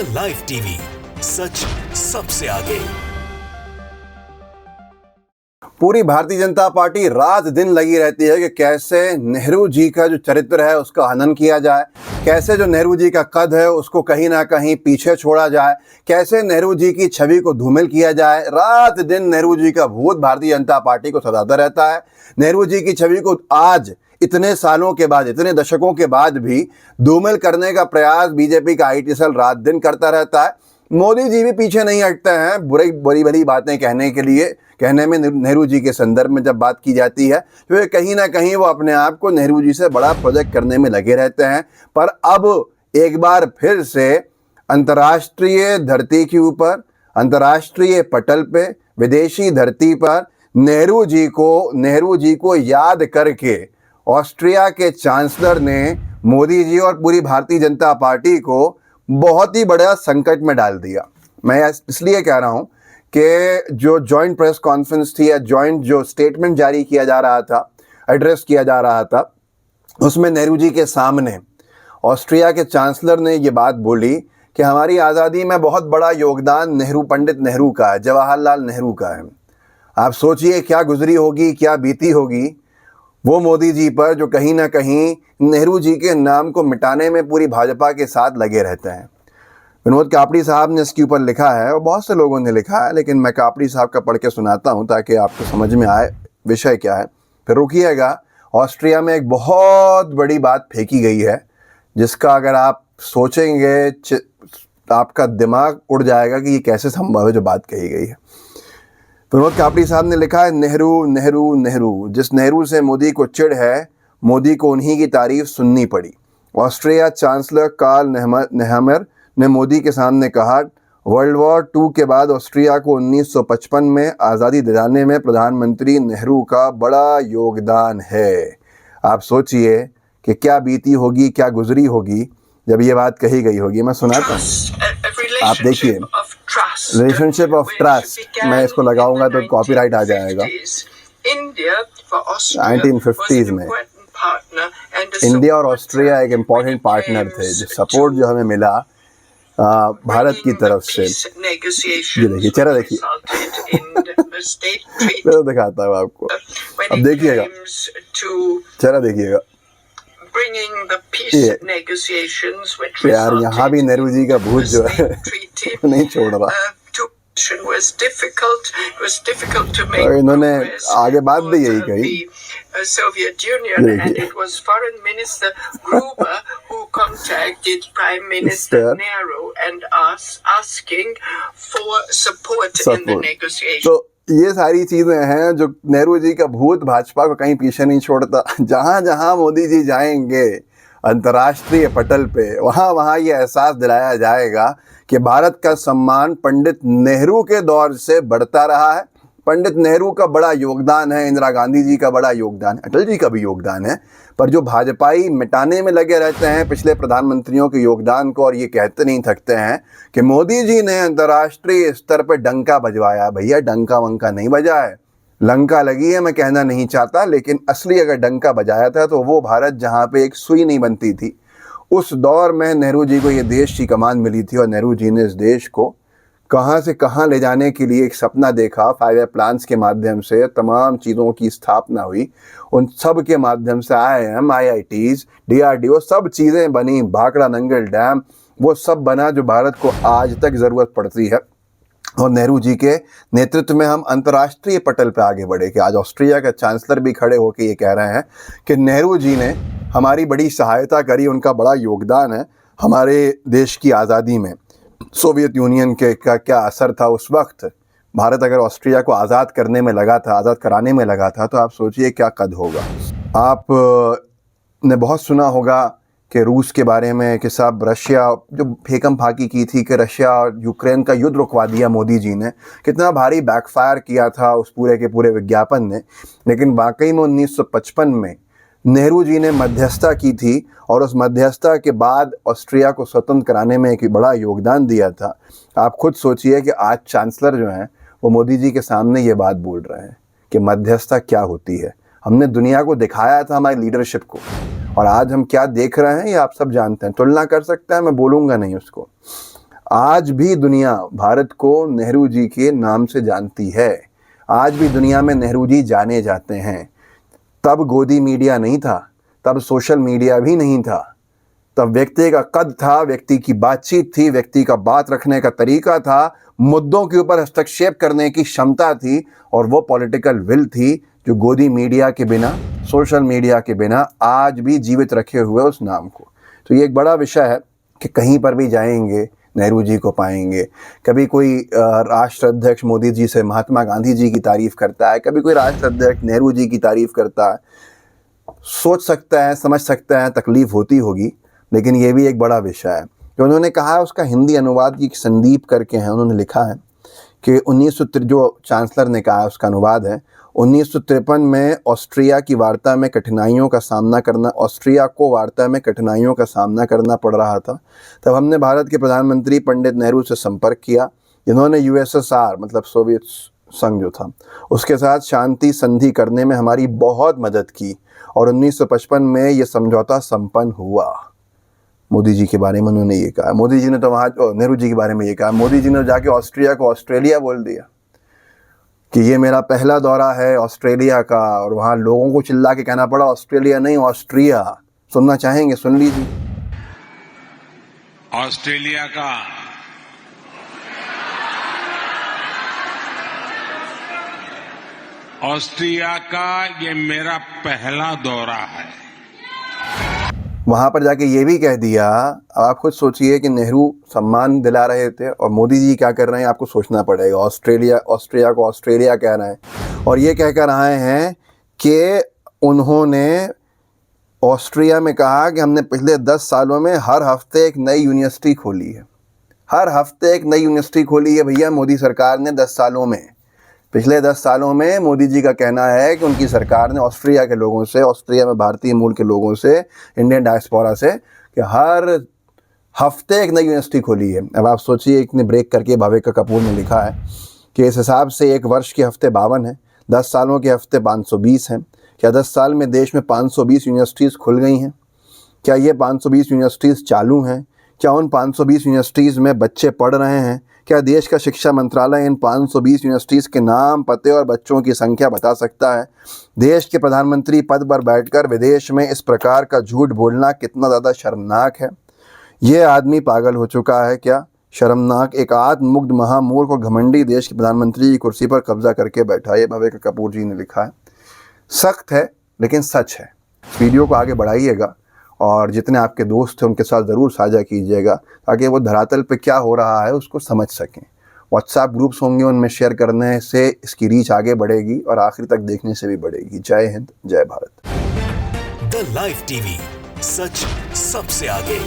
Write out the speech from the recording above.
The live TV, सच सबसे आगे। पूरी भारतीय जनता पार्टी रात दिन लगी रहती है कि कैसे नेहरू जी का जो चरित्र है उसका हनन किया जाए, कैसे जो नेहरू जी का कद है उसको कहीं ना कहीं पीछे छोड़ा जाए, कैसे नेहरू जी की छवि को धूमिल किया जाए। रात दिन नेहरू जी का भूत भारतीय जनता पार्टी को सताता रहता है। नेहरू जी की छवि को आज इतने सालों के बाद, इतने दशकों के बाद भी धूमिल करने का प्रयास बीजेपी का आईटी सेल रात दिन करता रहता है। मोदी जी भी पीछे नहीं हटते हैं बड़ी बड़ी बातें कहने के लिए। कहने में नेहरू जी के संदर्भ में जब बात की जाती है तो ये कहीं ना कहीं वो अपने आप को नेहरू जी से बड़ा प्रोजेक्ट करने में लगे रहते हैं। पर अब एक बार फिर से अंतर्राष्ट्रीय धरती के ऊपर, अंतर्राष्ट्रीय पटल पे, विदेशी धरती पर नेहरू जी को याद करके ऑस्ट्रिया के चांसलर ने मोदी जी और पूरी भारतीय जनता पार्टी को बहुत ही बड़ा संकट में डाल दिया। मैं इसलिए कह रहा हूं कि जो जॉइंट प्रेस कॉन्फ्रेंस थी या जॉइंट जो स्टेटमेंट जारी किया जा रहा था, एड्रेस किया जा रहा था, उसमें नेहरू जी के सामने ऑस्ट्रिया के चांसलर ने ये बात बोली कि हमारी आज़ादी में बहुत बड़ा योगदान पंडित नेहरू का है, जवाहरलाल नेहरू का है। आप सोचिए क्या गुजरी होगी, क्या बीती होगी वो मोदी जी पर जो कहीं ना कहीं नेहरू जी के नाम को मिटाने में पूरी भाजपा के साथ लगे रहते हैं। विनोद कापड़ी साहब ने इसके ऊपर लिखा है और बहुत से लोगों ने लिखा है, लेकिन मैं कापड़ी साहब का पढ़ के सुनाता हूं ताकि आपको समझ में आए विषय क्या है। फिर रुकिएगा। ऑस्ट्रिया में एक बहुत बड़ी बात फेंकी गई है जिसका अगर आप सोचेंगे आपका दिमाग उड़ जाएगा कि ये कैसे संभव है जो बात कही गई है। विनोद कापड़ी साहब ने लिखा है, नेहरू नेहरू नेहरू, जिस नेहरू से मोदी को चिढ़ है, मोदी को उन्हीं की तारीफ सुननी पड़ी। ऑस्ट्रिया चांसलर कार्ल नेहमर ने मोदी के सामने कहा, वर्ल्ड वॉर 2 के बाद ऑस्ट्रिया को 1955 में आज़ादी दिलाने में प्रधानमंत्री नेहरू का बड़ा योगदान है। आप सोचिए कि क्या बीती होगी, क्या गुजरी होगी जब ये बात कही गई होगी। मैं सुनाता हूँ, आप देखिए। रिलेशनशिप ऑफ ट्रस्ट, मैं इसको लगाऊंगा तो कॉपीराइट आ जाएगा। 1950s में इंडिया और ऑस्ट्रिया एक इम्पॉर्टेंट पार्टनर थे। जो सपोर्ट जो हमें मिला भारत की तरफ से, ये देखिए, चेहरा देखिए, मैं तो दिखाता हूँ आपको, अब देखिएगा, चेहरा देखिएगा। यार यहाँ भी नेहरू जी का भूत जो है नहीं छोड़ रहा। और इन्होंने आगे बात भी यही कही, Soviet Union, and it was Foreign Minister Gruber who contacted Prime Minister Nehru and asking for support in the negotiation. तो ये सारी चीजें हैं जो नेहरू जी का भूत भाजपा को कहीं पीछे नहीं छोड़ता। जहां जहां मोदी जी जाएंगे अंतर्राष्ट्रीय पटल पे, वहां वहां ये एहसास दिलाया जाएगा कि भारत का सम्मान पंडित नेहरू के दौर से बढ़ता रहा है। पंडित नेहरू का बड़ा योगदान है, इंदिरा गांधी जी का बड़ा योगदान है, अटल जी का भी योगदान है। पर जो भाजपाई मिटाने में लगे रहते हैं पिछले प्रधानमंत्रियों के योगदान को और ये कहते नहीं थकते हैं कि मोदी जी ने अंतर्राष्ट्रीय स्तर पर डंका बजवाया। भैया डंका वंका नहीं बजा है, लंका लगी है, मैं कहना नहीं चाहता, लेकिन असली अगर डंका बजाया था तो वो भारत जहाँ पे एक सुई नहीं बनती थी, उस दौर में नेहरू जी को ये देश की कमान मिली थी। और नेहरू जी ने इस देश को कहाँ से कहाँ ले जाने के लिए एक सपना देखा। 5 प्लान्स के माध्यम से तमाम चीज़ों की स्थापना हुई, उन सब के माध्यम से IIM, IITs, DRDO सब चीज़ें बनी, भाखड़ा नंगल डैम वो सब बना जो भारत को आज तक ज़रूरत पड़ती है। और नेहरू जी के नेतृत्व में हम अंतर्राष्ट्रीय पटल पे आगे बढ़े कि आज ऑस्ट्रिया का चांसलर भी खड़े होकर ये कह रहे हैं कि नेहरू जी ने हमारी बड़ी सहायता करी, उनका बड़ा योगदान है हमारे देश की आज़ादी में। सोवियत यूनियन के का क्या असर था उस वक्त, भारत अगर ऑस्ट्रिया को आज़ाद करने में लगा था, आज़ाद कराने में लगा था, तो आप सोचिए क्या कद होगा। आप ने बहुत सुना होगा कि रूस के बारे में कि साहब रशिया जो फेकम फाकी की थी कि रशिया और यूक्रेन का युद्ध रुकवा दिया मोदी जी ने, कितना भारी बैकफायर किया था उस पूरे के पूरे विज्ञापन ने। लेकिन वाकई में 1955 में नेहरू जी ने मध्यस्थता की थी और उस मध्यस्थता के बाद ऑस्ट्रिया को स्वतंत्र कराने में एक बड़ा योगदान दिया था। आप खुद सोचिए कि आज चांसलर जो हैं वो मोदी जी के सामने ये बात बोल रहे हैं कि मध्यस्थता क्या होती है। हमने दुनिया को दिखाया था हमारी लीडरशिप को, और आज हम क्या देख रहे हैं ये आप सब जानते हैं। तुलना कर सकते हैं, मैं बोलूँगा नहीं उसको। आज भी दुनिया भारत को नेहरू जी के नाम से जानती है। आज भी दुनिया में नेहरू जी जाने जाते हैं। तब गोदी मीडिया नहीं था, तब सोशल मीडिया भी नहीं था, तब व्यक्ति का कद था, व्यक्ति की बातचीत थी, व्यक्ति का बात रखने का तरीका था, मुद्दों के ऊपर हस्तक्षेप करने की क्षमता थी, और वो पॉलिटिकल विल थी जो गोदी मीडिया के बिना, सोशल मीडिया के बिना आज भी जीवित रखे हुए उस नाम को। तो ये एक बड़ा विषय है कि कहीं पर भी जाएंगे नेहरू जी को पाएंगे। कभी कोई राष्ट्राध्यक्ष मोदी जी से महात्मा गांधी जी की तारीफ करता है, कभी कोई राष्ट्राध्यक्ष नेहरू जी की तारीफ करता है। सोच सकता है, समझ सकता है, तकलीफ होती होगी, लेकिन ये भी एक बड़ा विषय है। जो उन्होंने कहा है उसका हिंदी अनुवाद की संदीप करके है, उन्होंने लिखा है कि 1953 जो चांसलर ने कहा है उसका अनुवाद है, 1953 में ऑस्ट्रिया को वार्ता में कठिनाइयों का सामना करना पड़ रहा था। तब हमने भारत के प्रधानमंत्री पंडित नेहरू से संपर्क किया, जिन्होंने यूएसएसआर मतलब सोवियत संघ जो था उसके साथ शांति संधि करने में हमारी बहुत मदद की, और 1955 में ये समझौता संपन्न हुआ। मोदी जी के बारे में उन्होंने ये कहा। मोदी जी ने तो वहाँ नेहरू जी के बारे में ये कहा, मोदी जी ने जाके ऑस्ट्रिया को ऑस्ट्रेलिया बोल दिया कि ये मेरा पहला दौरा है ऑस्ट्रेलिया का, और वहाँ लोगों को चिल्ला के कहना पड़ा ऑस्ट्रेलिया नहीं ऑस्ट्रिया। सुनना चाहेंगे? सुन लीजिए। ऑस्ट्रिया का ये मेरा पहला दौरा है। वहां पर जाके ये भी कह दिया। आप खुद सोचिए कि नेहरू सम्मान दिला रहे थे और मोदी जी क्या कर रहे हैं, आपको सोचना पड़ेगा। ऑस्ट्रिया को ऑस्ट्रेलिया कह रहे हैं, और ये कहकर आए हैं कि उन्होंने ऑस्ट्रिया में कहा कि हमने पिछले 10 सालों में हर हफ्ते एक नई यूनिवर्सिटी खोली है। हर हफ्ते एक नई यूनिवर्सिटी खोली है भैया मोदी सरकार ने 10 सालों में। पिछले 10 सालों में मोदी जी का कहना है कि उनकी सरकार ने ऑस्ट्रिया के लोगों से, ऑस्ट्रिया में भारतीय मूल के लोगों से, इंडियन डायस्पोरा से, कि हर हफ्ते एक नई यूनिवर्सिटी खोली है। अब आप सोचिए, इतने ब्रेक करके भाविका कपूर ने लिखा है कि इस हिसाब से एक वर्ष के हफ्ते 52 हैं, 10 सालों के हफ्ते 520 हैं। क्या 10 साल में देश में 520 यूनिवर्सिटीज़ खुल गई हैं? क्या ये 520 यूनिवर्सिटीज़ चालू हैं? क्या उन 520 यूनिवर्सिटीज़ में बच्चे पढ़ रहे हैं? क्या देश का शिक्षा मंत्रालय इन 520 यूनिवर्सिटीज़ के नाम, पते और बच्चों की संख्या बता सकता है? देश के प्रधानमंत्री पद पर बैठकर विदेश में इस प्रकार का झूठ बोलना कितना ज़्यादा शर्मनाक है। ये आदमी पागल हो चुका है क्या? शर्मनाक। एक आत्ममुग्ध महामूर्ख और घमंडी देश के प्रधानमंत्री की कुर्सी पर कब्जा करके बैठा। ये भाविका कपूर जी ने लिखा है। सख्त है लेकिन सच है। वीडियो को आगे बढ़ाइएगा और जितने आपके दोस्त हैं उनके साथ ज़रूर साझा कीजिएगा, ताकि वो धरातल पे क्या हो रहा है उसको समझ सकें। व्हाट्सएप ग्रुप्स होंगे, उनमें शेयर करने से इसकी रीच आगे बढ़ेगी और आखिर तक देखने से भी बढ़ेगी। जय हिंद, जय भारत। द लाइव टीवी, सच सबसे आगे।